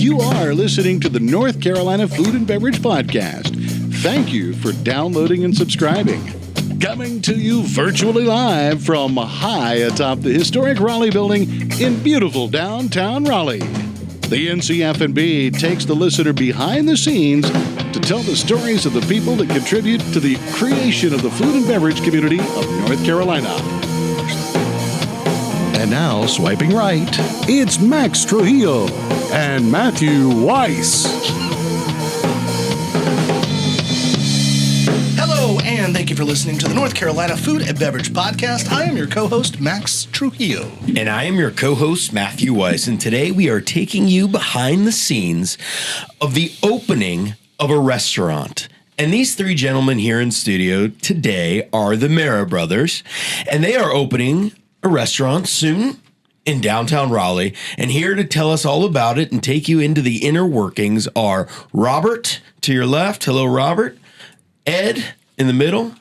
You are listening to the North Carolina Food and Beverage Podcast. Thank you for downloading and subscribing. Coming to you virtually live from high atop the historic Raleigh building in beautiful downtown Raleigh. The NCF&B takes the listener behind the scenes to tell the stories of the people that contribute to the creation of the food and beverage community of North Carolina. And now, swiping right, it's Max Trujillo and Matthew Weiss. Hello, and thank you for listening to the North Carolina Food and Beverage Podcast. I am your co-host, Max Trujillo. And I am your co-host, Matthew Weiss. And today we are taking you behind the scenes of the opening of a restaurant. And these three gentlemen here in studio today are the Mera Brothers. And they are opening a restaurant soon in downtown Raleigh. And here to tell us all about it and take you into the inner workings are Robert to your left. Hello, Robert. Ed in the middle,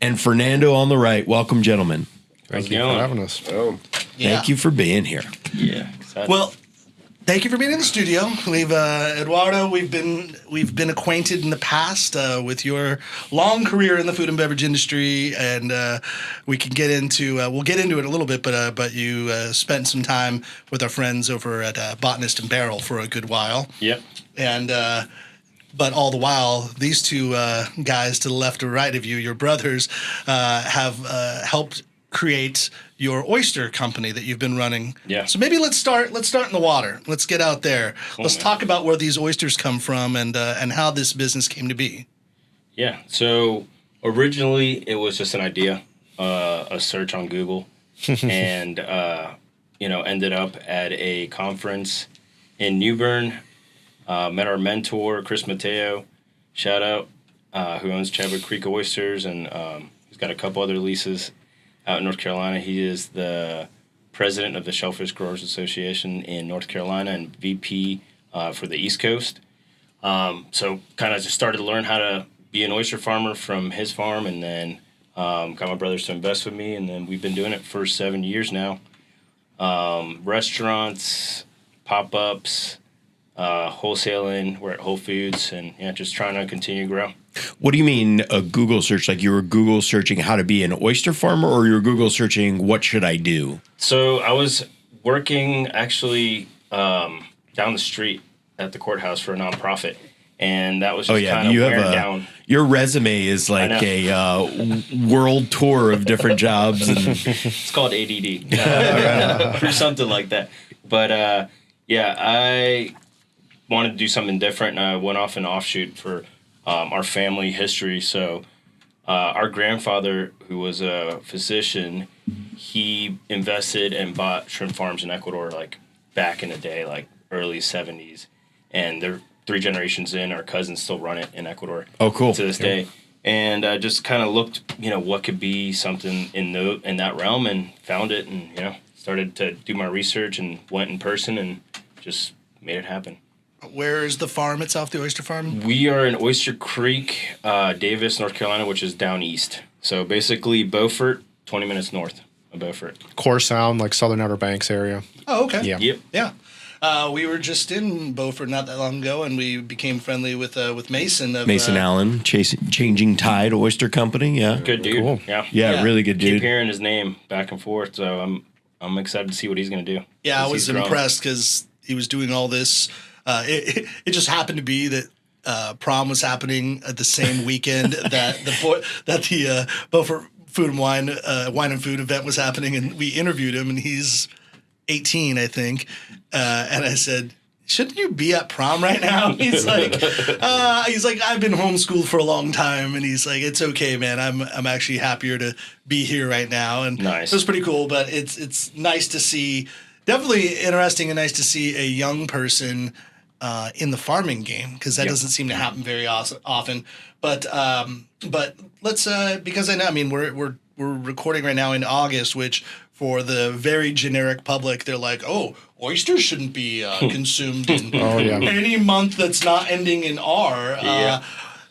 and Fernando on the right. Welcome, gentlemen. Thank you for having us. Oh, Thank you for being here. yeah. Excited. Well, thank you for being in the studio. We've Eduardo. We've been acquainted in the past with your long career in the food and beverage industry, and we can get into we'll get into it a little bit. But you spent some time with our friends over at Botanist and Barrel for a good while. Yep. And but all the while, these two guys to the left or right of you, your brothers, have helped create your oyster company that you've been running. Yeah. So maybe let's start in the water. Let's get out there. Cool, let's man. talk about where these oysters come from and how this business came to be. Yeah. So originally it was just an idea, a search on Google, and ended up at a conference in New Bern. Met our mentor, Chris Mateo, shout out, who owns Chadwick Creek Oysters, and he's got a couple other leases out in North Carolina. He is the president of the Shellfish Growers Association in North Carolina and VP for the East Coast. So kind of just started to learn how to be an oyster farmer from his farm, and then got my brothers to invest with me, and then we've been doing it for 7 years now. Restaurants, pop-ups, wholesaling. We're at Whole Foods, and just trying to continue to grow. What do you mean a Google search? Like you were Google searching how to be an oyster farmer, or you were Google searching what should I do? So I was working actually down the street at the courthouse for a nonprofit, and that was just kind of wearing down. Your resume is like a world tour of different jobs. And It's called ADD or something like that. But I wanted to do something different, and I went off an offshoot for our family history. So our grandfather, who was a physician, he invested and bought shrimp farms in Ecuador like back in the day, like early 70s. And they're 3 generations in. Our cousins still run it in Ecuador. Oh, cool. To this day. And I just kind of looked, what could be something in that realm, and found it, and, started to do my research and went in person and just made it happen. Where is the farm itself, the oyster farm? We are in Oyster Creek, Davis, North Carolina, which is down east. So basically Beaufort, 20 minutes north of Beaufort. Core Sound, like Southern Outer Banks area. Oh, okay. Yeah. Yep. Yeah. We were just in Beaufort not that long ago, and we became friendly with Mason. Mason Allen, Changing Tide Oyster Company. Yeah. Good dude. Cool. Yeah, really good dude. Keep hearing his name back and forth, so I'm excited to see what he's going to do. Yeah, I was impressed because he was doing all this. It just happened to be that prom was happening at the same weekend that the Beaufort Food and Wine and Food event was happening, and we interviewed him, and he's 18, I think, and I said, shouldn't you be at prom right now? He's like, I've been homeschooled for a long time, and he's like, it's okay, man. I'm actually happier to be here right now, and nice. It was pretty cool. But it's nice to see, definitely interesting and nice to see a young person in the farming game, because that doesn't seem to happen very often. But let's because I know, I mean, we're recording right now in August, which for the very generic public, they're like, oh, oysters shouldn't be consumed in any month that's not ending in R.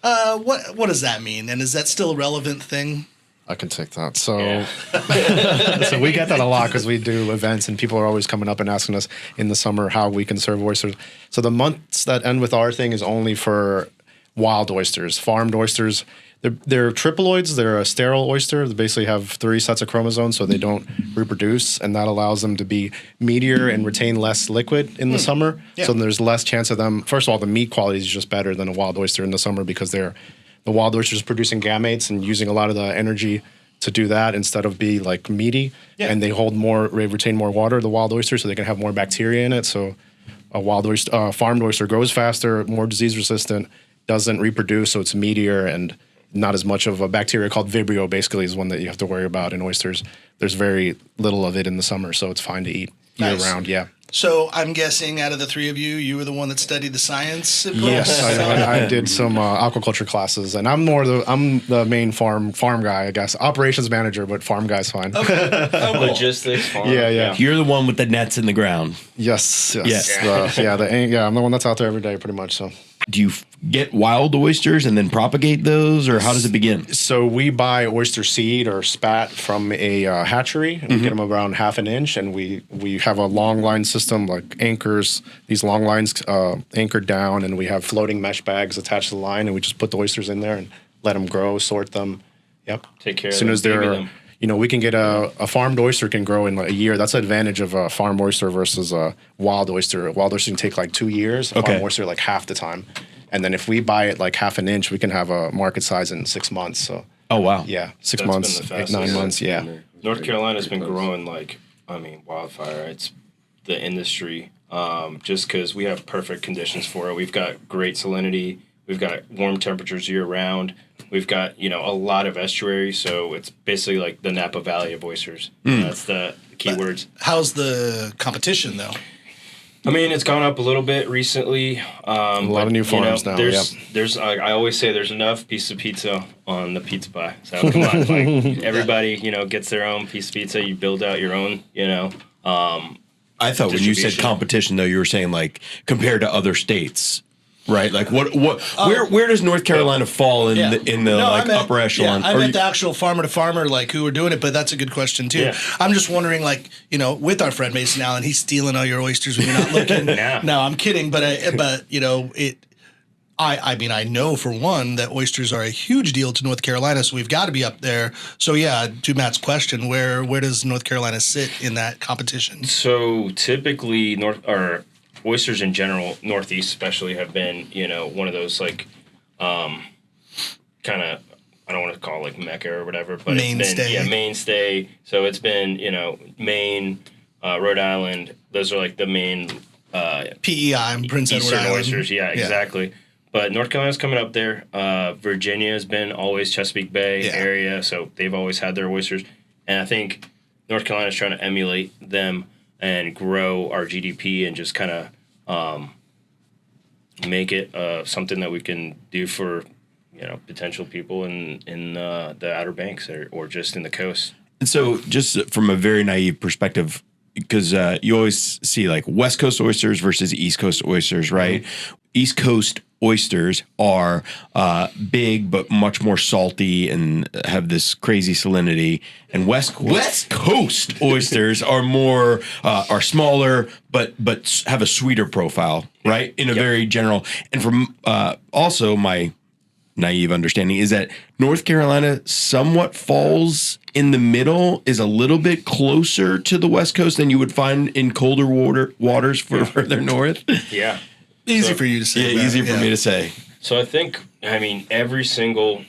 What does that mean? And is that still a relevant thing? I can take that. So, Yeah. so we get that a lot because we do events and people are always coming up and asking us in the summer how we can serve oysters. So the months that end with our thing is only for wild oysters, farmed oysters. They're triploids. They're a sterile oyster. They basically have 3 sets of chromosomes, so they don't reproduce, and that allows them to be meatier and retain less liquid in the summer. Yeah. So there's less chance of them. First of all, the meat quality is just better than a wild oyster in the summer because the wild oyster is producing gametes and using a lot of the energy to do that instead of be like meaty. Yeah. And they retain more water, the wild oyster, so they can have more bacteria in it. So a wild oyster, farmed oyster grows faster, more disease resistant, doesn't reproduce, so it's meatier and not as much of a bacteria called Vibrio basically is one that you have to worry about in oysters. There's very little of it in the summer, so it's fine to eat year Nice. round. Yeah. So I'm guessing out of the 3 of you, you were the one that studied the science. Yes, I did some aquaculture classes, and I'm the main farm guy, I guess. Operations manager, but farm guy's fine. Oh, cool. Logistics, farm. Yeah. You're the one with the nets in the ground. Yes. Yeah. I'm the one that's out there every day, pretty much. So. Do you get wild oysters and then propagate those, or how does it begin? So we buy oyster seed or spat from a hatchery, and we get them around half an inch, and we have a long line system like anchors, these long lines anchored down, and we have floating mesh bags attached to the line, and we just put the oysters in there and let them grow, sort them. Yep. Take care as of soon them, as baby they're, them. we can get a farmed oyster can grow in like a year. That's the advantage of a farm oyster versus a wild oyster. A wild oyster can take like 2 years. A farm oyster like half the time. And then if we buy it like half an inch, we can have a market size in 6 months. So Oh, wow. yeah, 6 That's months, been the 8, 9 fastest. months. Yeah. North Carolina's been growing wildfire. It's the industry, just because we have perfect conditions for it. We've got great salinity. We've got warm temperatures year round. We've got, a lot of estuary, so it's basically like the Napa Valley of oysters. That's the key words. How's the competition, though? I mean, it's gone up a little bit recently. A lot of new farms now, There's I always say there's enough piece of pizza on the pizza pie. So come on, everybody, gets their own piece of pizza. You build out your own, I thought when you said distribution. competition, though, you were saying like compared to other states, right? Like where does North Carolina fall in the upper echelon? I meant the actual farmer to farmer, like who are doing it, but that's a good question too. Yeah. I'm just wondering, with our friend Mason Allen, he's stealing all your oysters when you're not looking. Nah. No, I'm kidding, but I know for one that oysters are a huge deal to North Carolina, so we've got to be up there. So yeah, to Matt's question, where does North Carolina sit in that competition? So typically oysters in general, Northeast especially, have been, one of those kind of, I don't want to call it like Mecca or whatever, but Mainstay. It's been, mainstay. So it's been, Maine, Rhode Island. Those are like the main PEI, I'm Prince Edward Eastern Island. oysters. Yeah, exactly. But North Carolina's coming up there. Virginia has been always Chesapeake Bay area, so they've always had their oysters. And I think North Carolina's trying to emulate them and grow our GDP and just kind of make it something that we can do for potential people in the Outer Banks or just in the coast. And so, just from a very naive perspective, because you always see like West Coast oysters versus East Coast oysters, right? East Coast oysters are big but much more salty and have this crazy salinity, and West Coast oysters are more are smaller but have a sweeter profile, right? In a very general. And from also my naive understanding is that North Carolina somewhat falls in the middle, is a little bit closer to the West Coast than you would find in colder waters further north. Yeah. Easy for you to say. Yeah, easy for me to say. So I think, every single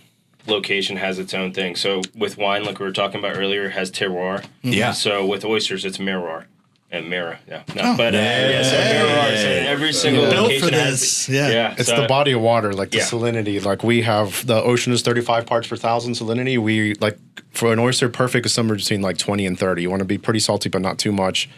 location has its own thing. So with wine, like we were talking about earlier, it has terroir. Yeah. So with oysters, it's terroir. And Mera, Oh. so terroir. So every single Built location for has this. Yeah. It's the body of water, like the Yeah. salinity. Like we have the ocean is 35 parts per thousand salinity. We like for an oyster, perfect is somewhere between like 20 and 30. You want to be pretty salty, but not too much.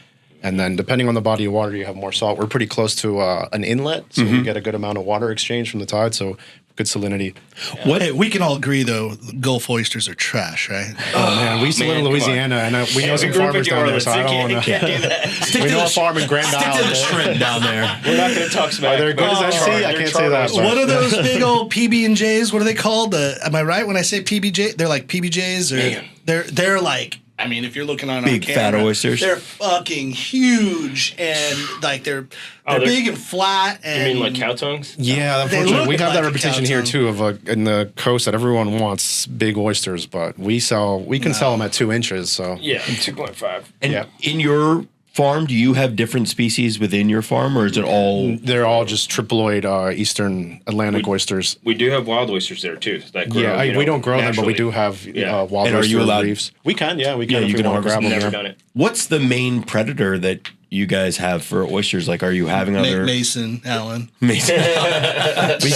And then depending on the body of water, you have more salt. We're pretty close to an inlet, so we get a good amount of water exchange from the tide. So good salinity. Hey, we can all agree though, Gulf oysters are trash, right? Oh man, we used to live in Louisiana, and we know some farmers down there, so I don't want to. We know a farm in Grand Isle. Shrimp down there. We're not going to talk smack. Are they good as SC? I can't say that. What are those big old PB&Js? What are they called? Am I right when I say PBJ? They're like PBJs, or Man. they're like. I mean, if you're looking on Big our camera, fat oysters. they're fucking huge, and like they're big and flat. And You mean like cow tongues? Yeah, They unfortunately, look we have like that a reputation cow here tongue. too of in the coast that everyone wants big oysters, but we can sell them at 2 inches. So Yeah, 2.5. And Yeah. in your farm, do you have different species within your farm, or is it all? they're all just triploid Eastern Atlantic oysters. We do have wild oysters there too. That grow, Yeah, you know, we don't grow them, but we naturally. do have Yeah. wild And are oyster you allowed- reefs. We can, we can. Yeah, if you we can want to harvest grab them. Never yeah. done it. What's the main predator that you guys have for oysters? Like, are you having other? Mason Allen. Mason. We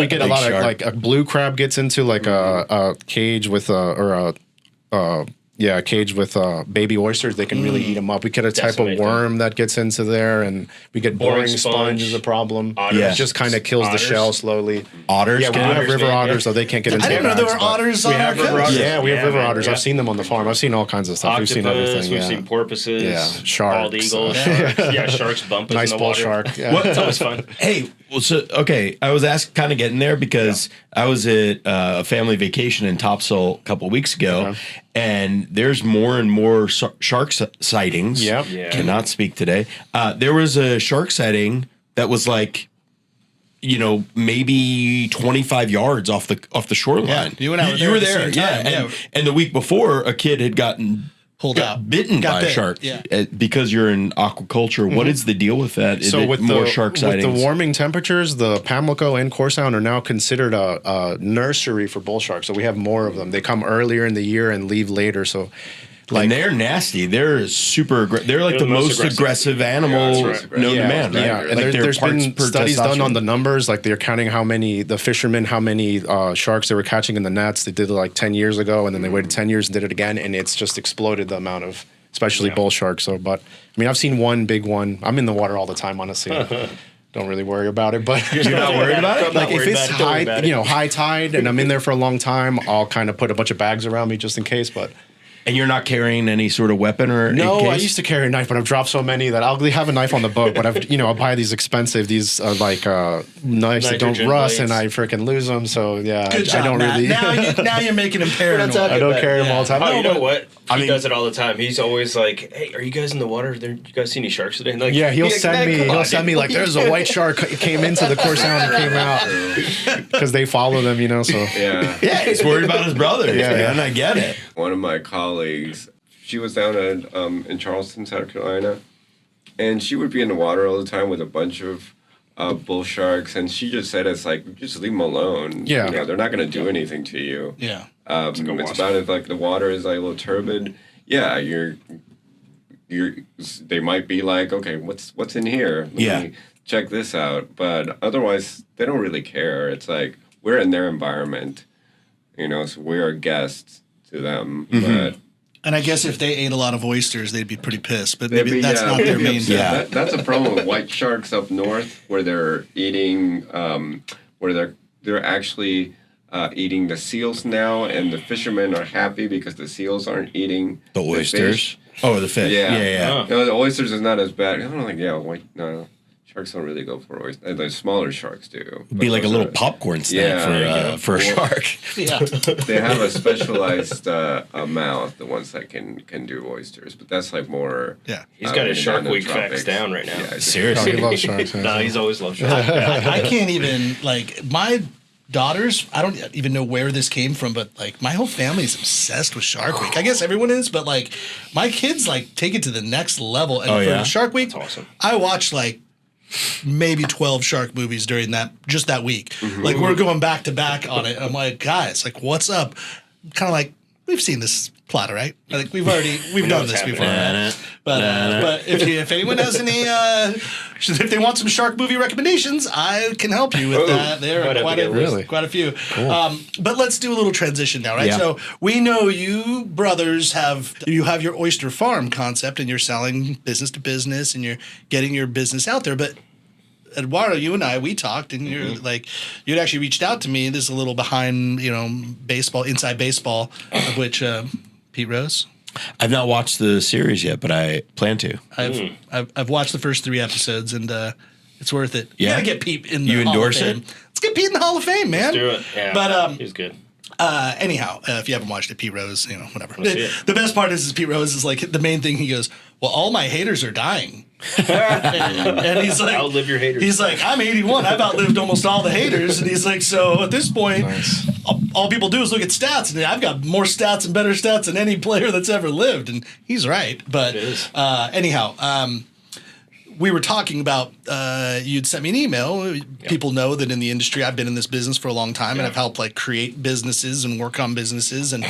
get a Big lot of shark. like a blue crab gets into like a cage with a cage with baby oysters. They can really eat them up. We get a type Decimate of them. worm that gets into there, and we get boring Boring sponge sponge. is a problem. Otters. Yeah. It just kind of kills the Otters. shell slowly. Otters. Yeah, we can- have Otters, river man, otters, yeah. so they can't get into I didn't the know there bags, were but- otters on our have river coast. otters. Yeah, we have Yeah, river man, otters. yeah. I've seen them on the farm. I've seen all kinds of stuff. We've seen everything. We've Yeah. seen porpoises. Yeah, sharks, Bald eagles. Sharks bump us Nice in the bull water. shark. Yeah. What? It's always fun. Hey, well, so okay, I was kind of getting there because I was at a family vacation in Topsail a couple weeks ago, and there's more and more shark sightings. Yep. Yeah. Cannot speak today. There was a shark sighting that was like, maybe 25 yards off the shoreline. Yeah, you and I were there were at the there, same time, yeah. yeah. And the week before, a kid had gotten Pulled out. bitten Got by a bit, shark. yeah. Because you're in aquaculture. What is the deal with that? Is So it with more shark sightings? with the warming temperatures, the Pamlico and Corsound are now considered a nursery for bull sharks. So we have more of them. They come earlier in the year and leave later. So and they're nasty. They're super. They're like the most aggressive animal Yeah, that's right. known to man. Right? Yeah, Like and their there's parts been per studies done on testosterone. the numbers. Like they're counting how many sharks they were catching in the nets. They did it like 10 years ago, and then they waited 10 years and did it again, and it's just exploded the amount of, especially bull sharks. So, but I mean, I've seen one big one. I'm in the water all the time, honestly. Don't really worry about it, but You're not worried about it? like if it's high tide and I'm in there for a long time, I'll kind of put a bunch of bags around me just in case. But And you're not carrying any sort of weapon or no, in I case? used to carry a knife, but I've dropped so many that I'll have a knife on the boat. But I'll buy these expensive, knives that don't Nitrogen rust, blades. and I freaking lose them. So yeah, Good job, I don't Matt. really. Now you're making him paranoid. I don't carry them all the time. Oh, No, you know but- what? I He mean- does it all the time. He's always like, "Hey, are you guys in the water? You guys see any sharks today?" And like, Yeah, he'll "Man, send me. come He'll on, send me dude." like, "There's a white shark came into the core sound and came out," because they follow them, So Yeah. Yeah, he's worried about his brothers, man. I get it. One of my colleagues, she was down in Charleston, South Carolina, and she would be in the water all the time with a bunch of bull sharks, and she just said, "It's like just leave them alone. Yeah. They're not going to do anything to you. Yeah. It's wasp. about it like the water is like a little turbid. Yeah, you're. They might be like, okay, what's in here? Let me check this out. But otherwise, they don't really care. It's like we're in their environment, so we're guests to them. But And I guess if they ate a lot of oysters, they'd be pretty pissed. But they'd maybe be- that's yeah, not they'd their be main. upset. Yeah. That's a problem with white sharks up north, where they're eating, where they're actually eating the seals now, and the fishermen are happy because the seals aren't eating The oysters. fish. Oh, the fish. Yeah. Yeah. The oysters is not as bad. I don't like no. Sharks don't really go for oysters. The smaller sharks do. Be like a little popcorn snack for a shark. Yeah. They have a specialized mouth, the ones that can do oysters, but that's like more. Yeah. He's got his not Shark in the Week facts tropics. down right now. Yeah, it's- Seriously. he loves sharks. No, he's always loved sharks. I can't even my daughters. I don't even know where this came from, but like my whole family is obsessed with Shark Week. I guess everyone is, but like my kids like take it to the next level. And Oh, for yeah? Shark Week, That's awesome. I watched like maybe 12 shark movies during that week. Like we're going back to back on it. I'm like, guys, like what's up? Kind of like we've seen this plot, right? Like we've done what's this happening. before. Right? But if anyone has any, if they want some shark movie recommendations, I can help you with that. There Might are have to get quite a few. But let's do a little transition now, right? Yeah. So we know you brothers have your oyster farm concept, and you're selling business to business, and you're getting your business out there. But Eduardo, you and I, we talked, and you're like, you'd actually reached out to me. This is a little behind, baseball, inside baseball, of which Pete Rose. I've not watched the series yet, but I plan to. I've watched the first 3 episodes, and it's worth it. Yeah? You gotta get Pete in the You Hall endorse of Fame. it? Let's get Pete in the Hall of Fame, man. Let's do it. Yeah, But he's good. anyhow, if you haven't watched it, Pete Rose, whatever. Let's see it. The best part is Pete Rose is like the main thing. He goes, "Well, all my haters are dying," and he's like, Outlive your haters. He's like, "I'm 81. I've outlived almost all the haters," and he's like, "So at this point, all people do is look at stats, and I've got more stats and better stats than any player that's ever lived," and he's right. But anyhow. We were talking about, you'd sent me an email. People know that in the industry, I've been in this business for a long time, and I've helped create businesses and work on businesses. And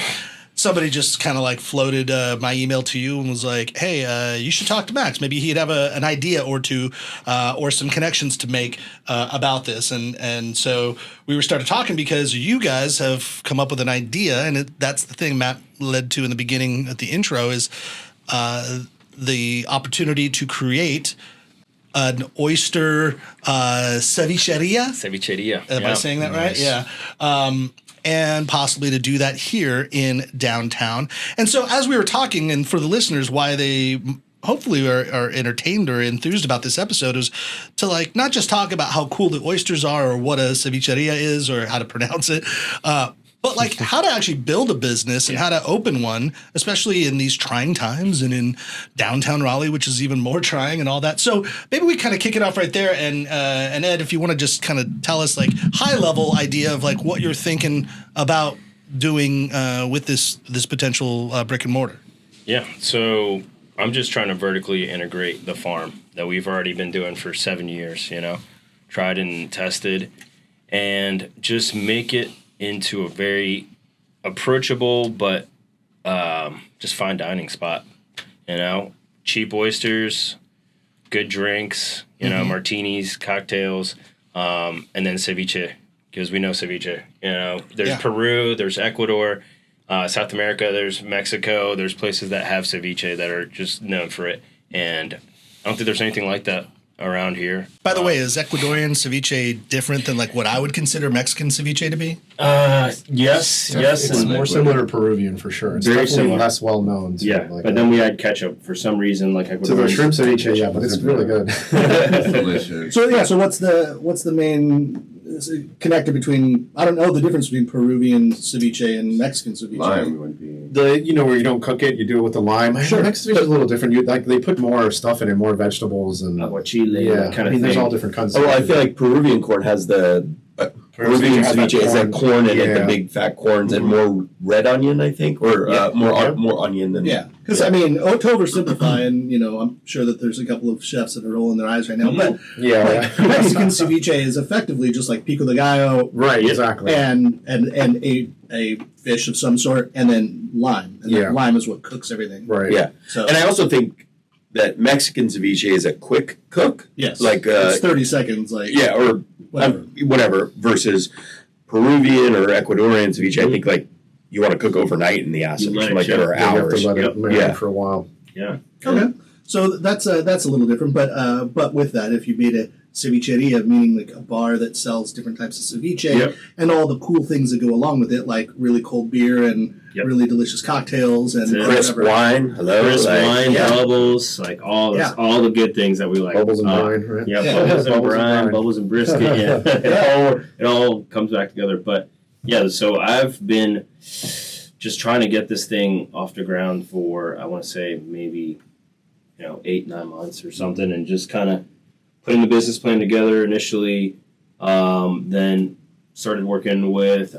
somebody just kind of floated my email to you and was like, "Hey, you should talk to Max. Maybe he'd have an idea or two, or some connections to make about this." And so we started talking because you guys have come up with an idea, and that's the thing Matt led to in the beginning at the intro is the opportunity to create an oyster cevicheria. Cevicheria. Am I saying that right? Yeah. And possibly to do that here in downtown. And so as we were talking, and for the listeners, why they hopefully are entertained or enthused about this episode is to not just talk about how cool the oysters are or what a cevicheria is or how to pronounce it, but how to actually build a business and how to open one, especially in these trying times and in downtown Raleigh, which is even more trying and all that. So maybe we kind of kick it off right there. And Ed, if you want to just kind of tell us high level idea of what you're thinking about doing with this potential brick and mortar. Yeah. So I'm just trying to vertically integrate the farm that we've already been doing for 7 years, tried and tested, and just make it into a very approachable but just fine dining spot. Cheap oysters, good drinks, martinis, cocktails, and then ceviche, because we know ceviche. There's Peru, there's Ecuador, South America, there's Mexico, there's places that have ceviche that are just known for it. And I don't think there's anything like that around here. By the way, is Ecuadorian ceviche different than what I would consider Mexican ceviche to be? Yes. It's more similar to Peruvian for sure. It's Very definitely similar. less well known. But then we add ketchup for some reason, to the shrimp ceviche, but it's really good. Delicious. So what's the main connector between? I don't know the difference between Peruvian ceviche and Mexican ceviche. Lime would be. Where you don't cook it, you do it with the lime. Sure, Mexican ceviche is a little different. They put more stuff in it, more vegetables and aguachile, that kind of thing. There's all different kinds. I feel like Peruvian corn has the Peruvian has that ceviche is that corn in it, the Yeah. big fat corns, and more red onion, I think, or more onion than Because to oversimplify, and I'm sure that there's a couple of chefs that are rolling their eyes right now, but Mexican ceviche is effectively just like pico de gallo, Right, exactly. and a fish of some sort, and then lime, and that lime is what cooks everything. Right. Yeah. So, And I also think that Mexican ceviche is a quick cook. yes, it's 30 seconds, or whatever, versus Peruvian or Ecuadorian ceviche. I think you want to cook overnight in the acid You let for it there are You have hours. to let it marinate for a while. Yeah. Okay, so that's a little different, but with that, if you made a cevicheria, meaning a bar that sells different types of ceviche and all the cool things that go along with it, like really cold beer and really delicious cocktails and Crisp wine. Hello. Crisp wine, bubbles, all the good things that we like. Bubbles and brine, right? Yeah, Yeah. bubbles and brine, bubbles and brisket. Yeah, it all comes back together. But so I've been just trying to get this thing off the ground for, I want to say maybe 8-9 months or something, and just kind of putting the business plan together initially. Then started working with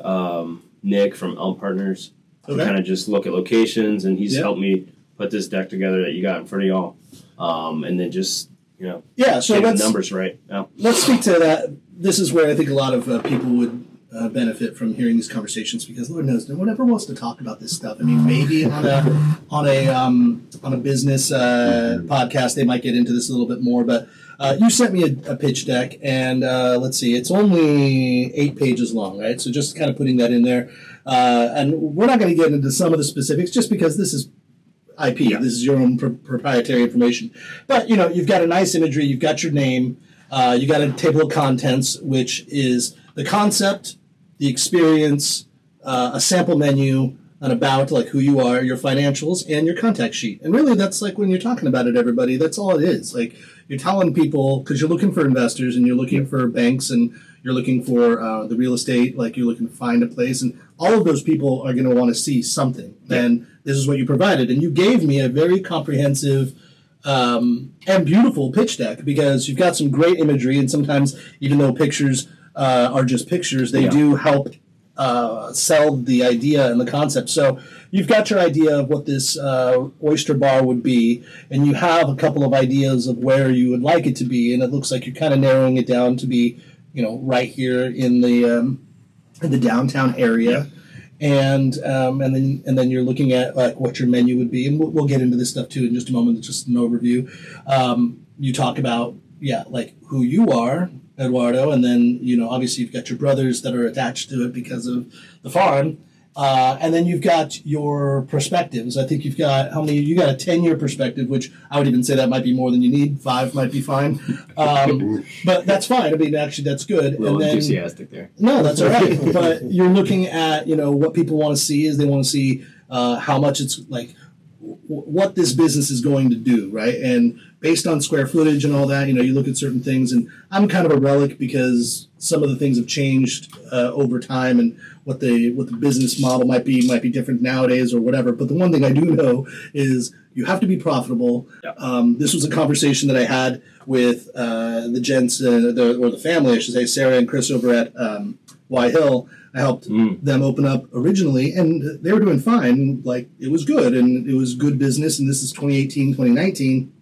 Nick from Elm Partners to kind of just look at locations, and he's helped me put this deck together that you got in front of y'all. And then just so get the let's numbers right. Yeah. let's speak to that. This is where I think a lot of people would benefit from hearing these conversations, because Lord knows no one ever wants to talk about this stuff. I mean, maybe on a business podcast they might get into this a little bit more, but you sent me a pitch deck, and let's see, it's only 8 pages long, right? So just kind of putting that in there, and we're not going to get into some of the specifics just because this is IP. This is your own proprietary information. But you've got a nice imagery, you've got your name. You got a table of contents, which is the concept, the experience, a sample menu, an about, like who you are, your financials, and your contact sheet. And really, that's like when you're talking about it, everybody, that's all it is. Like, you're telling people, because you're looking for investors and you're looking for banks and you're looking for the real estate, like you're looking to find a place, and all of those people are going to want to see something. And this is what you provided. And you gave me a very comprehensive and beautiful pitch deck, because you've got some great imagery, and sometimes, even though pictures are just pictures, they do help sell the idea and the concept. So you've got your idea of what this oyster bar would be, and you have a couple of ideas of where you would like it to be, and it looks like you're kind of narrowing it down to be, right here in the downtown area. And then you're looking at like what your menu would be, and we'll get into this stuff too in just a moment. It's just an overview. You talk about like who you are, Eduardo, and then obviously you've got your brothers that are attached to it because of the farm, and then you've got your perspectives. I think you've got you got a 10-year perspective, which I would even say that might be more than you need. 5 might be fine, but that's fine. I mean, actually, that's good. A little enthusiastic there. No, that's all right. But you're looking at what people want to see is they want to see how much it's like what this business is going to do, right? And based on square footage and all that, you look at certain things, and I'm kind of a relic because some of the things have changed over time, and what the business model might be different nowadays or whatever. But the one thing I do know is you have to be profitable. This was a conversation that I had with the gents, or the family, I should say, Sarah and Chris over at Y Hill. I helped them open up originally, and they were doing fine. Like, it was good, and it was good business, and this is 2018, 2019.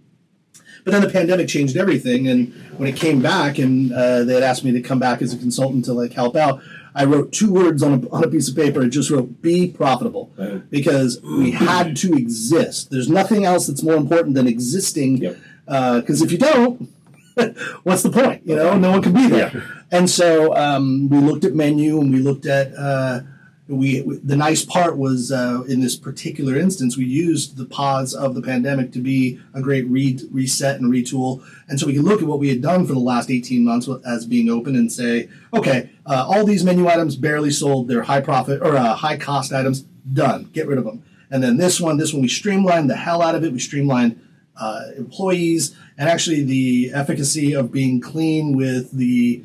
But then the pandemic changed everything, and when it came back, and they had asked me to come back as a consultant to help out, I wrote 2 words on a piece of paper. I just wrote, be profitable, because we had to exist. There's nothing else that's more important than existing, because if you don't, what's the point? No one can be there. And so we looked at menu, and we looked at the nice part was in this particular instance, we used the pause of the pandemic to be a great reset and retool. And so we could look at what we had done for the last 18 months as being open and say, okay, all these menu items barely sold. They're high profit or high cost items. Done. Get rid of them. And then this one, we streamlined the hell out of it. We streamlined employees, and actually the efficacy of being clean with the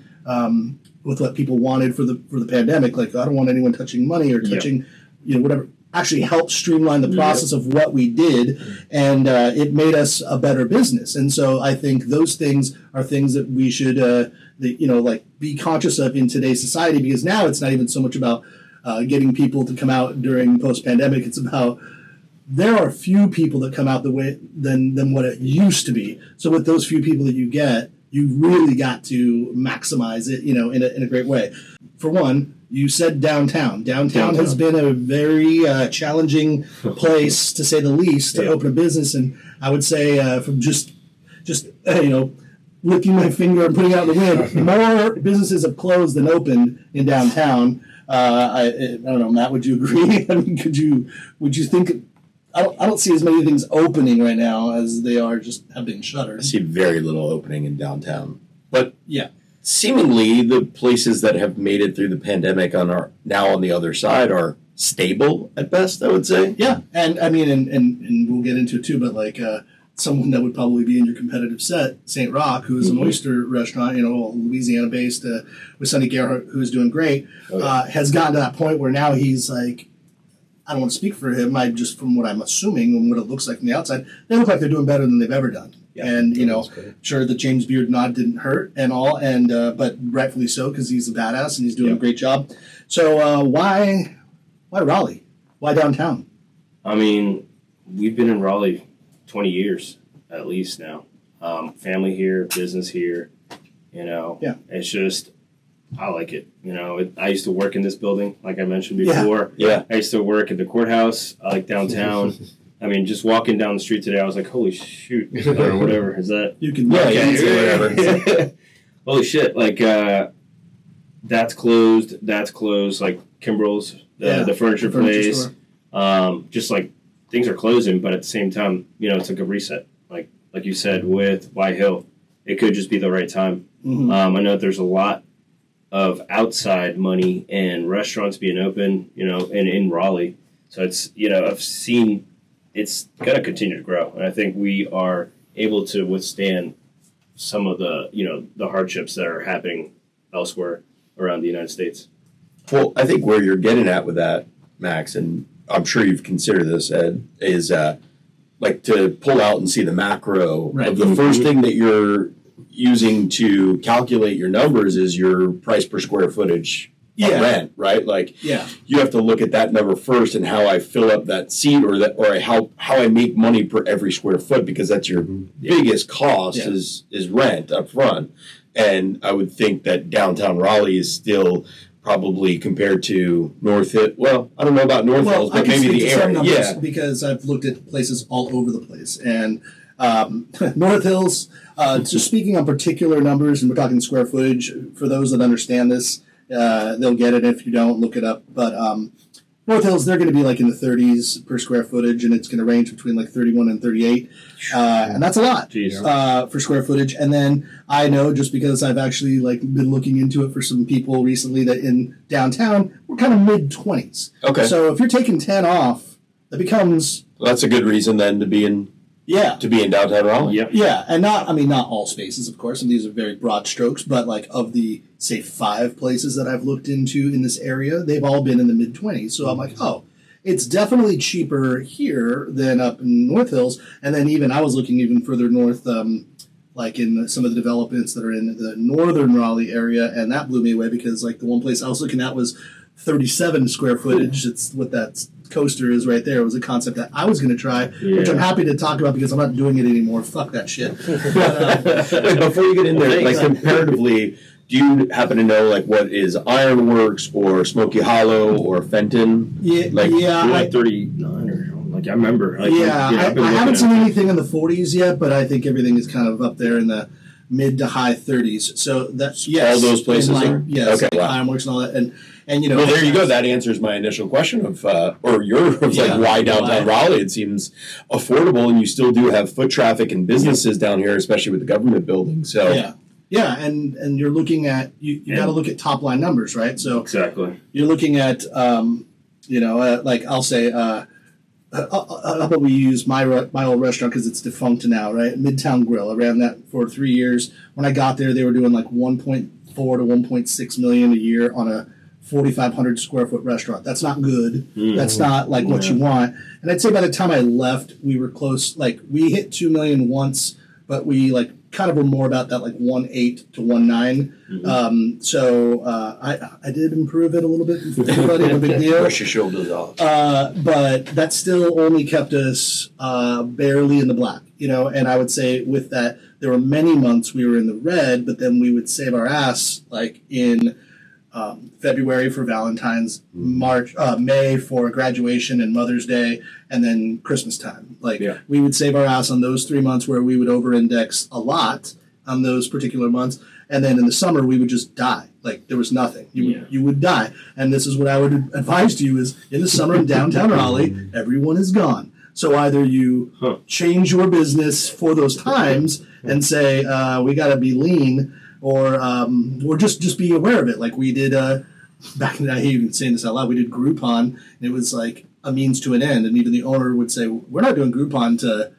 with what people wanted for the pandemic. Like, I don't want anyone touching money or touching, whatever. Actually helped streamline the process of what we did, and it made us a better business. And so I think those things are things that we should, be conscious of in today's society, because now it's not even so much about getting people to come out during post-pandemic. It's about there are few people that come out the way than what it used to be. So with those few people that you get, you really got to maximize it, in a great way. For one, you said downtown. Downtown has been a very challenging place, to say the least, to open a business. And I would say from just licking my finger and putting out the wind, more businesses have closed than opened in downtown. I don't know, Matt, would you agree? I mean, would you think? I don't see as many things opening right now as they are just have been shuttered. I see very little opening in downtown. But seemingly the places that have made it through the pandemic are now on the other side are stable at best, I would say. Yeah, and I mean, and we'll get into it too, but like someone that would probably be in your competitive set, St. Rock, who is an oyster restaurant, Louisiana-based, with Sonny Gerhardt, who is doing great, has gotten to that point where now he's like, I don't want to speak for him. Just from what I'm assuming and what it looks like from the outside, they look like they're doing better than they've ever done. Yeah, and sure, the James Beard nod didn't hurt and all, and but rightfully so, because he's a badass and he's doing a great job. So why Raleigh? Why downtown? I mean, we've been in Raleigh 20 years at least now. Family here, business here. It's just. I like it. I used to work in this building, like I mentioned before. Yeah. I used to work at the courthouse. I like downtown. I mean, just walking down the street today, I was like, holy shoot, or whatever. Is that? You can whatever. Holy shit. Like, that's closed. Like Kimbrell's, the furniture place. Just like things are closing, but at the same time, it's like a reset. Like you said, with Y Hill, it could just be the right time. Mm-hmm. I know that there's a lot of outside money and restaurants being open, in Raleigh. So it's, I've seen it's going to continue to grow. And I think we are able to withstand some of the, the hardships that are happening elsewhere around the United States. Well, I think where you're getting at with that, Max, and I'm sure you've considered this, Ed, is like to pull out and see the macro Right. of the first thing that you're using to calculate your numbers is your price per square footage of rent, right? Like you have to look at that number first and how I fill up that seat or how I make money per every square foot, because that's your biggest cost is rent up front. And I would think that downtown Raleigh is still probably compared to North Hill. Well, I don't know about North Hills, but maybe the area. Yeah, because I've looked at places all over the place, and North Hills. So speaking on particular numbers, and we're talking square footage, for those that understand this, they'll get it. If you don't, look it up. But North Hills, they're going to be like in the 30s per square footage, and it's going to range between like 31 and 38. And that's a lot for square footage. And then I know, just because I've actually like been looking into it for some people recently, that in downtown, we're kind of mid-20s. Okay. So if you're taking 10 off, that becomes... Well, that's a good reason then to be in downtown Raleigh. Yep. Yeah, and not all spaces, of course, and these are very broad strokes, but like of the, say, 5 places that I've looked into in this area, they've all been in the mid-20s. So I'm like, oh, it's definitely cheaper here than up in North Hills. And then even I was looking even further north, like in some of the developments that are in the northern Raleigh area, and that blew me away because like the one place I was looking at was 37 square footage. It's what that coaster is right there. It was a concept that I was going to try, which I'm happy to talk about because I'm not doing it anymore. Fuck that shit. Wait, before you get in there, like comparatively, do you happen to know like what is Ironworks or Smoky Hollow or Fenton? Like 39 or like I remember. Like, I haven't seen anything in the 40s yet, but I think everything is kind of up there in the mid to high 30s. So that's all those places are Ironworks and all that, and well, there you go. That answers my initial question of why downtown Raleigh. It seems affordable, and you still do have foot traffic and businesses down here, especially with the government building. So and you're looking at you got to look at top line numbers, right? So exactly, you're looking at like I'll say. I'll probably use my old restaurant because it's defunct now, right? Midtown Grill. I ran that for 3 years. When I got there, they were doing like 1.4 to 1.6 million a year on a 4,500 square foot restaurant. That's not good. That's not like what you want. And I'd say by the time I left, we were close. Like we hit 2 million once, but we like kind of were more about that like 1.8 to 1.9. So I did improve it a little bit for everybody. No big deal. Brush your shoulders off. But that still only kept us barely in the black, And I would say with that, there were many months we were in the red, but then we would save our ass like in February for Valentine's, May for graduation and Mother's Day, and then Christmas time. We would save our ass on those 3 months where we would over-index a lot on those particular months, and then in the summer we would just die. Like there was nothing. You would die. And this is what I would advise to you is in the summer in downtown Raleigh, everyone is gone. So either you change your business for those times and say we got to be lean. Or just be aware of it. Like we did back in the day, I hate even saying this out loud, we did Groupon, and it was like a means to an end. And even the owner would say, we're not doing Groupon to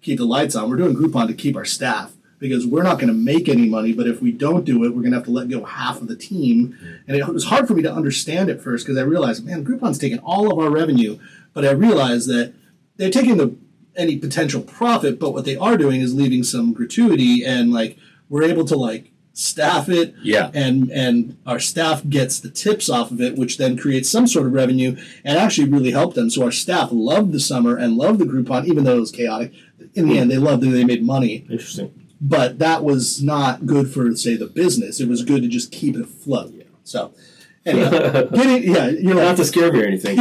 keep the lights on. We're doing Groupon to keep our staff because we're not going to make any money. But if we don't do it, we're going to have to let go half of the team. And it was hard for me to understand at first because I realized, man, Groupon's taking all of our revenue. But I realized that they're taking any potential profit, but what they are doing is leaving some gratuity, and like we're able to like staff it, and our staff gets the tips off of it, which then creates some sort of revenue and actually really helped them. So our staff loved the summer and loved the Groupon, even though it was chaotic. In the end, they loved it. They made money. Interesting. But that was not good for, say, the business. It was good to just keep it afloat. Yeah. So, anyway, you're not to scare me or anything.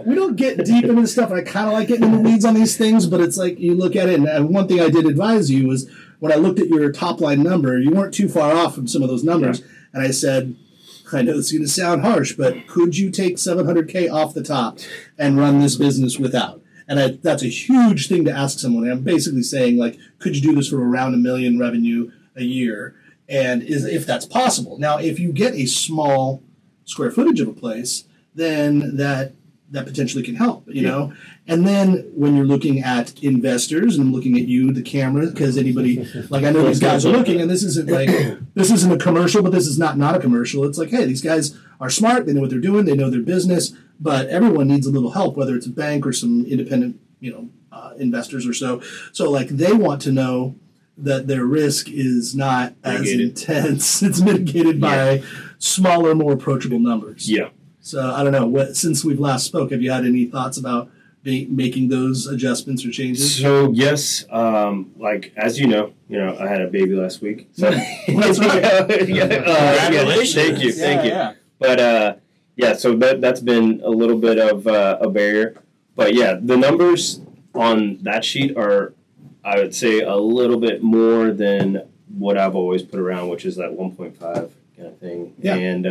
we don't get deep into this stuff. I kind of like getting in the weeds on these things, but it's like you look at it, and one thing I did advise you was when I looked at your top line number, you weren't too far off from some of those numbers, and I said, I know it's going to sound harsh, but could you take $700K off the top and run this business without? And that's a huge thing to ask someone. And I'm basically saying, like, could you do this for around $1 million revenue a year? And if that's possible. Now, if you get a small square footage of a place, then that potentially can help, you know? And then when you're looking at investors, and I'm looking at you, the camera, because anybody, like, I know these guys are looking, and this isn't a commercial, but this is not a commercial. It's like, hey, these guys are smart, they know what they're doing, they know their business, but everyone needs a little help, whether it's a bank or some independent, investors or so. So, like, they want to know that their risk is not as intense. It's mitigated by smaller, more approachable numbers. Yeah. So I don't know. Since we've last spoke, have you had any thoughts about making those adjustments or changes? So yes, like as you know, I had a baby last week. So That's right. Congratulations! Thank you. Yeah. But so that's been a little bit of a barrier. But yeah, the numbers on that sheet are, I would say, a little bit more than what I've always put around, which is that 1.5 kind of thing. Yeah. And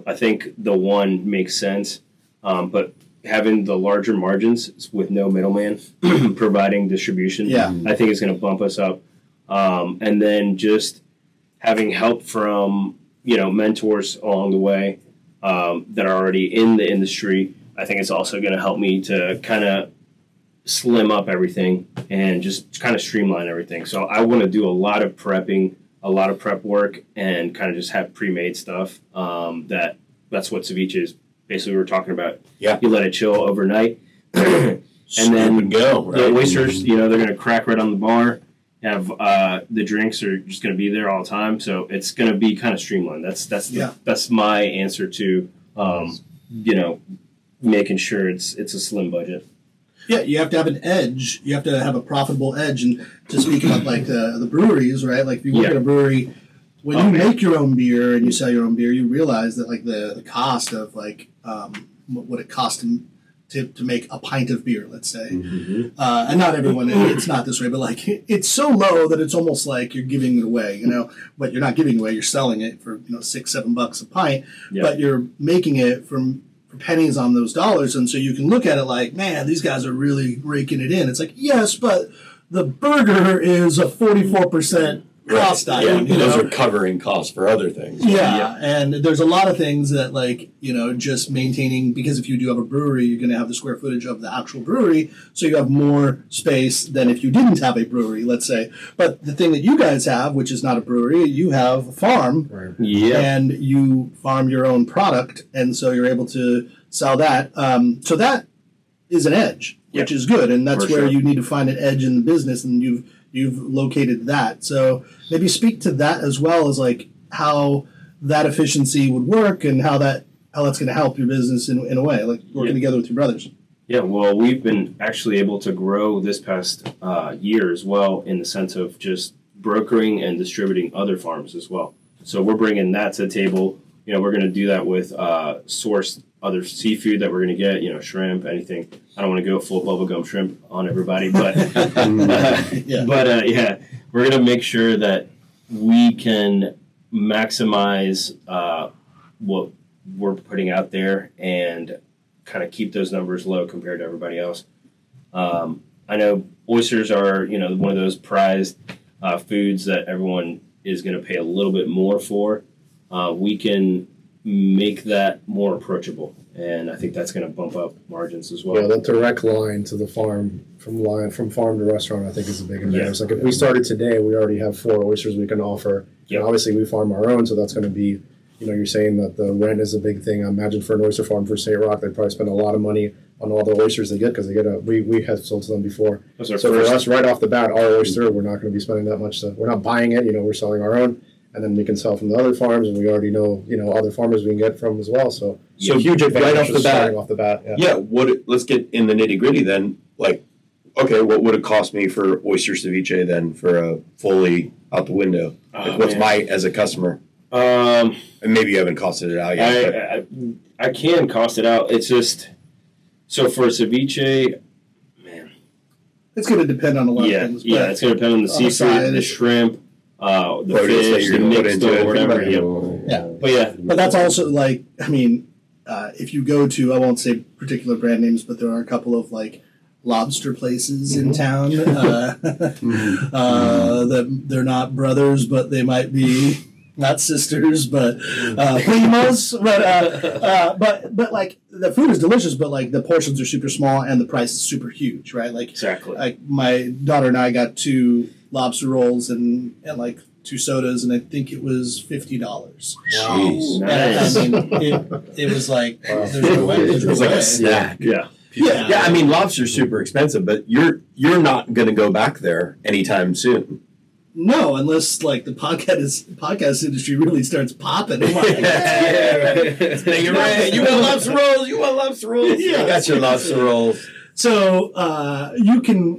I think the one makes sense, but having the larger margins with no middleman providing distribution, I think is going to bump us up. And then just having help from, mentors along the way that are already in the industry, I think it's also going to help me to kind of slim up everything and just kind of streamline everything. So I want to do a lot of prepping, a lot of prep work, and kind of just have pre-made stuff. That's what ceviche is. Basically, we were talking about. Yeah. You let it chill overnight, and then go. Right? The oysters, they're going to crack right on the bar. Have the drinks are just going to be there all the time, so it's going to be kind of streamlined. That's my answer to making sure it's a slim budget. Yeah, you have to have an edge. You have to have a profitable edge. And to speak about like the breweries, right? Like if you work at a brewery, when you make your own beer and you sell your own beer, you realize that like the cost of like what it costs to make a pint of beer, let's say. Mm-hmm. And not everyone, it's not this way, but like it's so low that it's almost like you're giving it away, but you're not giving it away. You're selling it for $6-7 a pint, but you're making it for pennies on those dollars. And so you can look at it like, man, these guys are really raking it in. It's like, yes, but the burger is a 44% cost item. Those are covering costs for other things. Yeah, and there's a lot of things that just maintaining, because if you do have a brewery, you're going to have the square footage of the actual brewery, so you have more space than if you didn't have a brewery, let's say. But the thing that you guys have, which is not a brewery, you have a farm, and you farm your own product, and so you're able to sell that. So that is an edge, which is good, and that's where you need to find an edge in the business, and you've located that. So maybe speak to that as well as like how that efficiency would work and how that's going to help your business in a way, like working together with your brothers. Yeah, well, we've been actually able to grow this past year as well in the sense of just brokering and distributing other farms as well. So we're bringing that to the table. We're going to do that with sourced other seafood that we're going to get, shrimp, anything. I don't want to go full bubblegum shrimp on everybody, but we're going to make sure that we can maximize what we're putting out there and kind of keep those numbers low compared to everybody else. I know oysters are, one of those prized foods that everyone is going to pay a little bit more for. We can make that more approachable, and I think that's going to bump up margins as well. Yeah, the direct line to the farm, from farm to restaurant, I think is a big advantage. Like if we started today, we already have 4 oysters we can offer. Yep. And obviously we farm our own, so that's going to be, you're saying that the rent is a big thing. I imagine for an oyster farm for St. Rock, they probably spend a lot of money on all the oysters they get because they get we have sold to them before. So for us, right off the bat, our oyster, we're not going to be spending that much. We're not buying it. We're selling our own. And then we can sell from the other farms, and we already know, other farmers we can get from as well. So huge advantage right off the bat. Yeah. Let's get in the nitty gritty then. Like, okay, what would it cost me for oyster ceviche then for a fully out the window? What's my as a customer? And maybe you haven't costed it out yet. I can cost it out. It's just so for ceviche, man. It's going to depend on a lot of things. Yeah, it's going to depend on the seafood, the shrimp. The fish, the mixed or whatever. But that's also like, if you go to, I won't say particular brand names, but there are a couple of like lobster places in town. That they're not brothers, but they might be not sisters, but primas. But like the food is delicious, but like the portions are super small and the price is super huge, right? Like Exactly. Like my daughter and I got 2 lobster rolls and like 2 sodas, and I think it was $50. Jeez. Nice. I mean, it was like there's no way. There's It no was like way. a snack. Yeah. Yeah, I mean, lobster's super expensive, but you're not going to go back there anytime soon. No, unless like the podcast industry really starts popping. I'm like, You're right. You want lobster rolls? You want lobster rolls? Yeah. I got your lobster rolls. So you can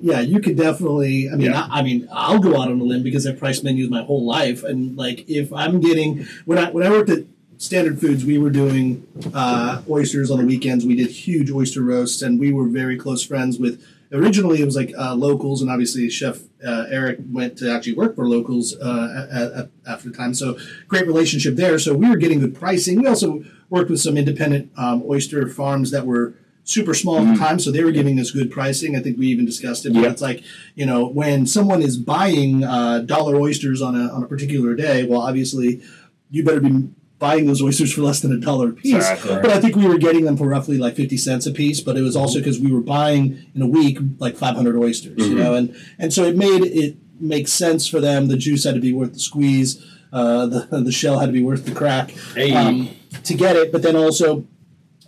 definitely. I mean, I'll go out on a limb because I've priced menus my whole life, and like if I'm getting when I worked at Standard Foods, we were doing oysters on the weekends. We did huge oyster roasts, and we were very close friends with. Originally, it was like Locals, and obviously Chef Eric went to actually work for Locals after the time. So great relationship there. So we were getting good pricing. We also worked with some independent oyster farms that were super small at the time, so they were giving us good pricing. I think we even discussed it. But it's like, when someone is buying dollar oysters on a particular day, well, obviously you better be buying those oysters for less than $1 a piece. Exactly. But I think we were getting them for roughly like 50 cents a piece, but it was also because we were buying in a week like 500 oysters, and so it made it make sense for them. The juice had to be worth the squeeze, the shell had to be worth the crack to get it. But then also,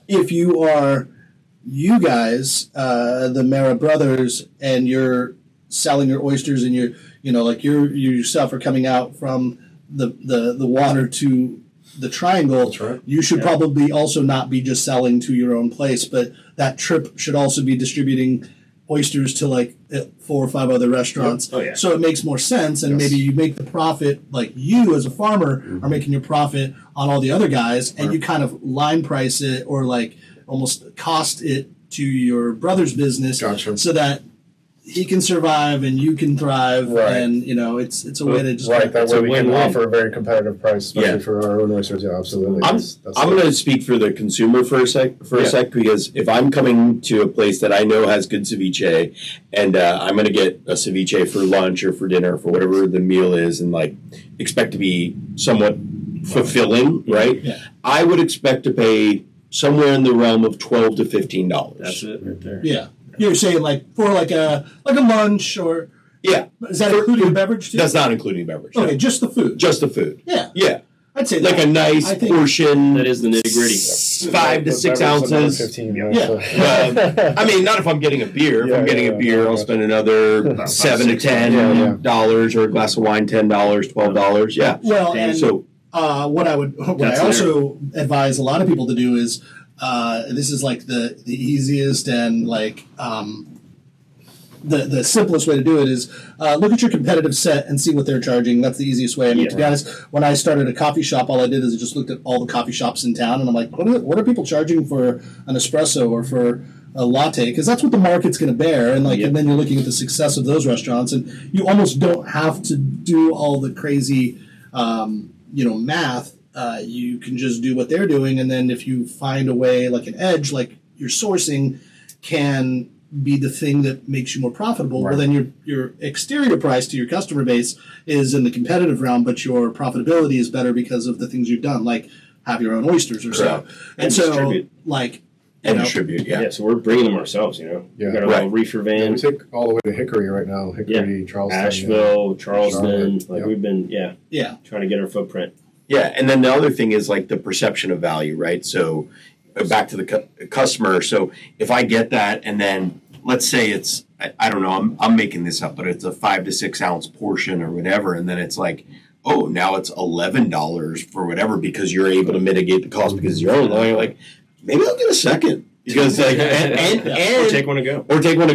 if you guys, the Mera Brothers, and you're selling your oysters and you yourself are coming out from the water to the triangle, you should probably also not be just selling to your own place, but that trip should also be distributing oysters to like 4 or 5 other restaurants. Oh, yeah. So it makes more sense, and maybe you make the profit, like you as a farmer are making your profit on all the other guys, and you kind of line price it or like almost cost it to your brother's business so that he can survive and you can thrive, and it's a way to just that way we can win-win. offer a very competitive price, especially for our own oysters. Yeah, absolutely. I'm going to speak for the consumer for a sec, because if I'm coming to a place that I know has good ceviche, and I'm going to get a ceviche for lunch or for dinner, for whatever the meal is, and like expect to be somewhat fulfilling, right? Yeah. I would expect to pay somewhere in the realm of $12 to $15. That's it right there. Yeah. You're saying like for like a lunch, or is that including the beverage too? That's not including beverage. Okay, no. just the food. Just the food. Yeah. Yeah. I'd say Like that. a nice I think- portion. That is the nitty gritty. 5 to 6 ounces. 15, I mean, not if I'm getting a beer. If I'm getting a beer, I'll spend another 7 to $10 or a glass of wine, $10, $12. Yeah. Well, and So what I also advise a lot of people to do is this is like the easiest and like the simplest way to do it is look at your competitive set and see what they're charging. That's the easiest way. I mean, to be honest, when I started a coffee shop, all I did is I just looked at all the coffee shops in town, and I'm like, what are people charging for an espresso or for a latte? Because that's what the market's going to bear. And and then you're looking at the success of those restaurants, and you almost don't have to do all the crazy, math. You can just do what they're doing, and then if you find a way, like an edge, like your sourcing can be the thing that makes you more profitable. Well, then your exterior price to your customer base is in the competitive realm, but your profitability is better because of the things you've done, like have your own oysters or so. And so, distribute. distribute, Yeah, so we're bringing them ourselves, Yeah. We got a little reefer van. We take all the way to Hickory right now. Hickory, Charleston. Asheville, Charleston. Charlotte. We've been, trying to get our footprint. Yeah, and then the other thing is like the perception of value, right? So back to the customer. So if I get that, and then let's say it's, I don't know, I'm making this up, but it's a 5 to 6 ounce portion or whatever, and then it's like, oh, now it's $11 for whatever because you're able to mitigate the cost because you're own. You're like, maybe I'll get a second. Because like and or take one to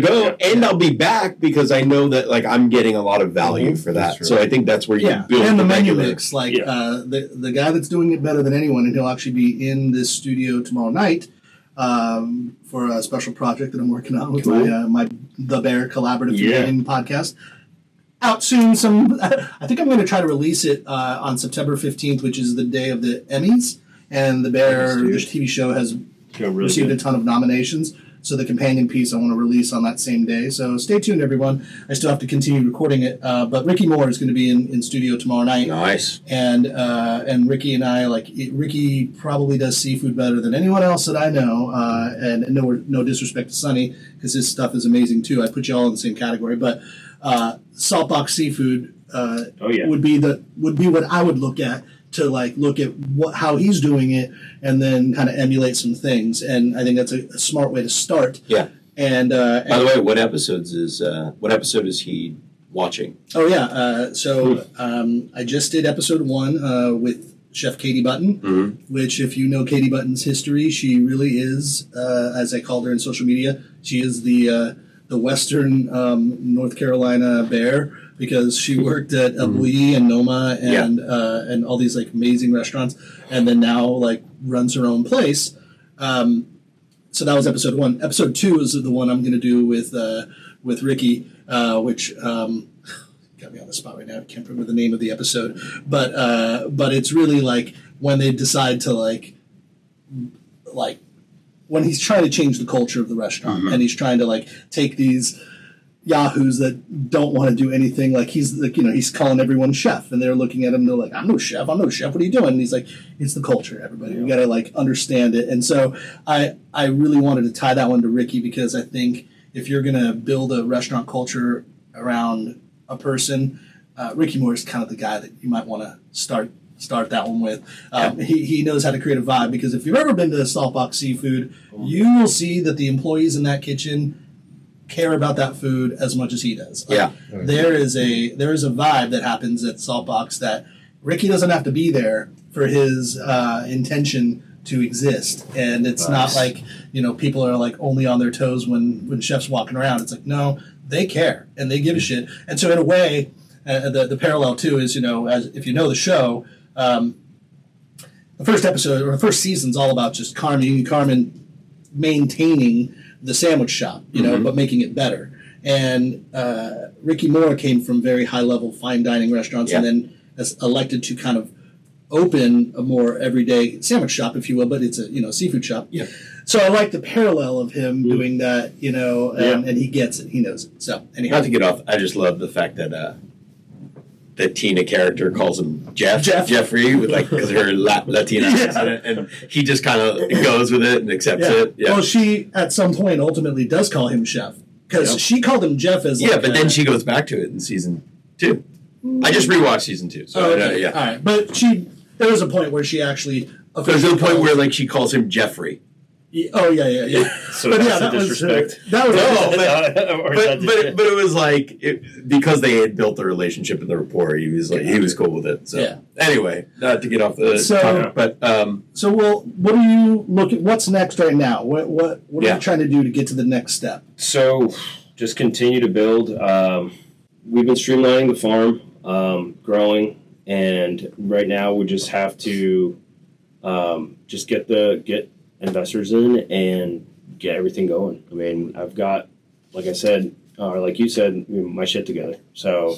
go. And I'll be back because I know that like I'm getting a lot of value for that. So I think that's where you build and the menu regular mix. Like the guy that's doing it better than anyone, and he'll actually be in this studio tomorrow night for a special project that I'm working on with my The Bear Collaborative Gaming podcast. Out soon. I think I'm going to try to release it on September 15th, which is the day of the Emmys, and The Bear, this TV show, has received a ton of nominations. So the companion piece I want to release on that same day. So stay tuned, everyone. I still have to continue recording it, but Ricky Moore is going to be in studio tomorrow night. Nice. And Ricky and I, Ricky probably does seafood better than anyone else that I know. And no disrespect to Sonny, because his stuff is amazing too. I put you all in the same category, but saltbox seafood would be what I would look at to look at how he's doing it, and then kind of emulate some things. And I think that's a smart way to start. Yeah. And by the way, what episode is he watching? Oh yeah. I just did episode 1 with Chef Katie Button, which, if you know Katie Button's history, she really is, as I called her in social media, she is the Western North Carolina bear, because she worked at El Bulli and Noma and all these amazing restaurants, and then now runs her own place. So that was episode 1. Episode 2 is the one I'm going to do with Ricky, which got me on the spot right now. I can't remember the name of the episode, but it's really when they decide to when he's trying to change the culture of the restaurant, and he's trying to take these yahoos that don't want to do anything. He's calling everyone chef, and they're looking at him. They're like, I'm no chef. What are you doing? And he's like, it's the culture, everybody. We got to understand it. And so I really wanted to tie that one to Ricky, because I think if you're going to build a restaurant culture around a person, Ricky Moore is kind of the guy that you might want to start that one with. He knows how to create a vibe, because if you've ever been to Saltbox Seafood, you will see that the employees in that kitchen care about that food as much as he does. There is a vibe that happens at Saltbox that Ricky doesn't have to be there for his intention to exist, and it's not people are only on their toes when chefs walking around. It's no, they care and they give a shit. And so in a way, the parallel too is, as if you know the show, the first episode or the first season's all about just Carmen maintaining the sandwich shop, but making it better. And Ricky Moore came from very high level fine dining restaurants, and then has elected to kind of open a more everyday sandwich shop, if you will, but it's a seafood shop. Yeah. So I like the parallel of him doing that, and he gets it, he knows it. So anyhow, Not to get off, I just love the fact that the Tina character calls him Jeffrey, with because her Latina accent, and he just kind of goes with it and accepts it. Yeah. Well, she at some point ultimately does call him chef, because she called him Jeff as but then she goes back to it in season 2. I just rewatched season 2. So all right, but there was a point where she actually there's a point where she calls him Jeffrey. Oh yeah. So that's disrespect. But it was because they had built the relationship and the rapport. He was cool with it. So anyway, not to get off the topic, but what are you looking? What's next right now? What are you trying to do to get to the next step? So just continue to build. We've been streamlining the farm, growing, and right now we just have to just get investors in and get everything going. I mean, I've got, like I said, or like you said, my shit together. So,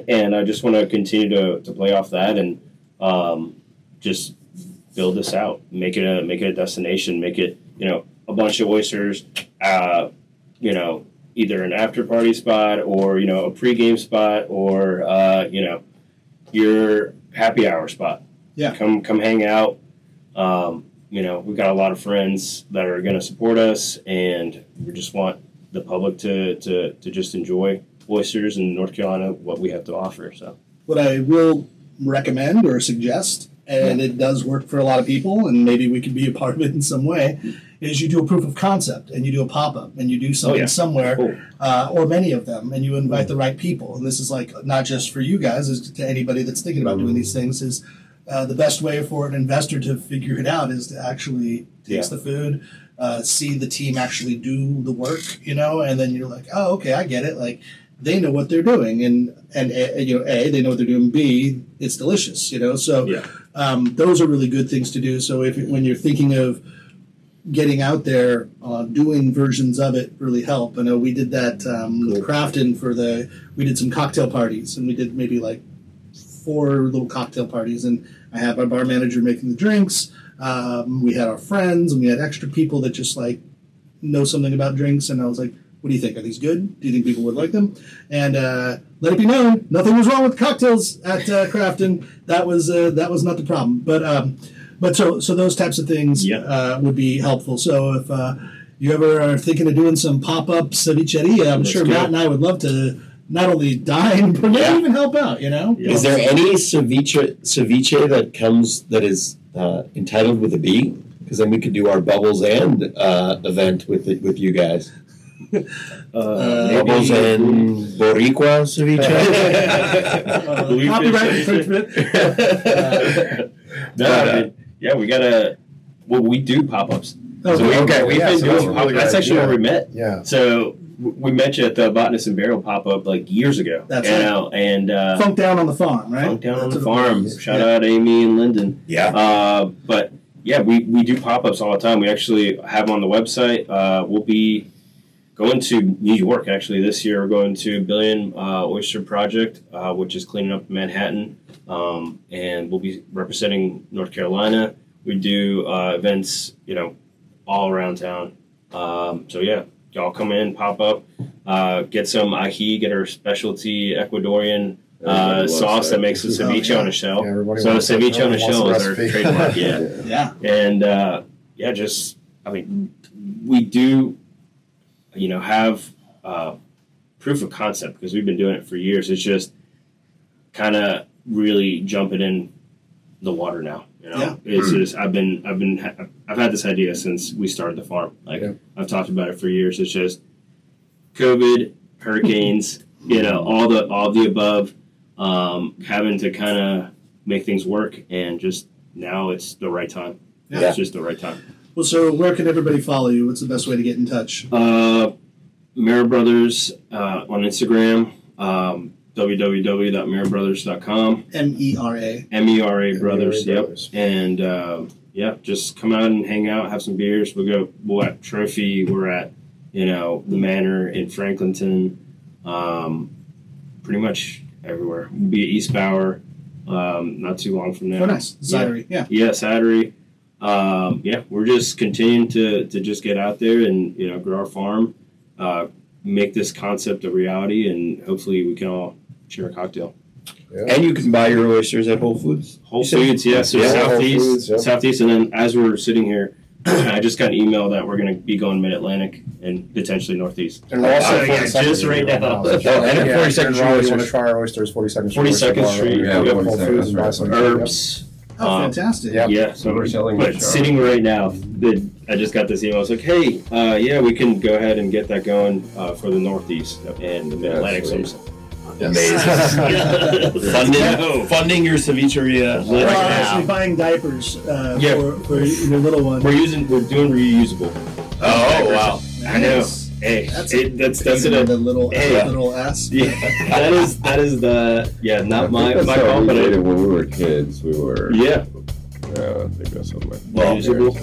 and I just want to continue to play off that and just build this out, make it a destination, make it a bunch of oysters, either an after party spot or a pregame spot or your happy hour spot. Yeah, come hang out. We've got a lot of friends that are going to support us, and we just want the public to just enjoy oysters in North Carolina, what we have to offer. So, what I will recommend or suggest, and it does work for a lot of people, and maybe we could be a part of it in some way, is you do a proof of concept, and you do a pop-up, and you do something somewhere, or many of them, and you invite the right people. And this is not just for you guys, it's to anybody that's thinking about doing these things, is the best way for an investor to figure it out is to actually taste the food, see the team actually do the work, and then you're like, oh, okay, I get it. They know what they're doing, and A, they know what they're doing. B, it's delicious, So those are really good things to do. So when you're thinking of getting out there, doing versions of it really help. I know we did that with Crafton we did some cocktail parties, and we did maybe 4 little cocktail parties, and I have our bar manager making the drinks. We had our friends, and we had extra people that just like know something about drinks. And I was like, what do you think? Are these good? Do you think people would like them? And let it be known, nothing was wrong with cocktails at Crafton. That was not the problem. But so those types of things would be helpful. So if you ever are thinking of doing some pop-up cevicheria, I'm sure Matt and I would love to not only dine, but maybe even help out, you know? Is there any ceviche that comes that is entitled with a B? Because then we could do our Bubbles and event with you guys. Bubbles and Boricua ceviche? Copyright infringement. We gotta. Well, we do pop-ups. Oh, So we've been doing that's a pop-ups. really good That's actually idea. where we met. Yeah. So we met you at the Botanist and Barrel pop-up like years ago. That's you right. know, and Funk Down on the Farm, right? Funk Down on That's the what it Farm. was. Shout out Amy and Lyndon. Yeah. But yeah, we do pop-ups all the time. We actually have them on the website. We'll be going to New York actually this year. We're going to Billion Oyster Project, which is cleaning up Manhattan, and we'll be representing North Carolina. We do events, all around town. So yeah, y'all come in, pop up, get some ají, get our specialty Ecuadorian Everybody loves sauce that that. makes the ceviche on a shell. Yeah, everybody So wants that. ceviche on a Everyone shell wants is the our recipe. trademark. Yeah. Yeah. And we do, have proof of concept because we've been doing it for years. It's just kind of really jumping in the water now. Yeah. It's just I've had this idea since we started the farm. I've talked about it for years. It's just COVID, hurricanes, all the above, having to kind of make things work, and just now it's the right time. Yeah. It's just the right time. Well, so where can everybody follow you? What's the best way to get in touch? Mera Brothers on Instagram, www.merabrothers.com. MERA. MERA Brothers, MERA yep. Brothers. And just come out and hang out, have some beers. We're at Trophy, we're at, the Manor in Franklinton, pretty much everywhere. We'll be at East Bower, not too long from now. Oh, nice. Cidery. Yeah. Yeah, Cidery. We're just continuing to just get out there and, grow our farm, make this concept a reality, and hopefully we can all share a cocktail. Yeah. And you can buy your oysters at Whole Foods. Whole Foods, yeah. So Yeah, Whole Southeast, Foods, yep. Southeast, and then as we're sitting here, I just got an email that we're going to be going Mid-Atlantic and potentially Northeast. And we're also Oh, yeah, 42nd just right Street. now. Oh, and at 42nd Street You want oysters. to try our oysters? 42nd Street. 42nd Street, Yeah, we got 42nd, Whole Foods and buy that's some herbs. Oh, fantastic. Yeah. Yeah, so We're selling but the sitting right now, I just got this email. I was like, hey, we can go ahead and get that going for the Northeast and the Mid-Atlantic. So I'm sweet. Amazing. funding your cevicheria Well, right actually now. buying diapers Yeah. for your little one. we're doing reusable. Oh, wow. I know. Nice. Hey, That's that's the it. little Hey. little S. Yeah, that is the not my That's how call, we but did it when we were kids. We were. yeah. I think that's what my. Well, Reusable.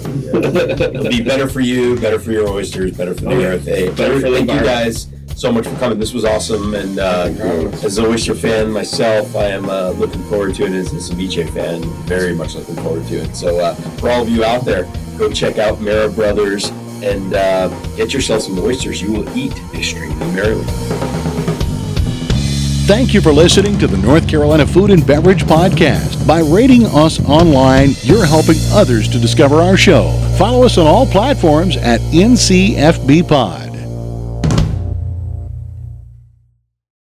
It'll be better for you, better for your oysters, better for the Okay. earth. Hey, Better for the thank you environment. guys so much for coming. This was awesome. And as an oyster fan myself, I am looking forward to it. As a ceviche fan, very much looking forward to it. So for all of you out there, go check out Mera Brothers and get yourself some oysters. You will eat extremely merrily. Thank you for listening to the North Carolina Food and Beverage Podcast. By rating us online, you're helping others to discover our show. Follow us on all platforms at NCFB Pod.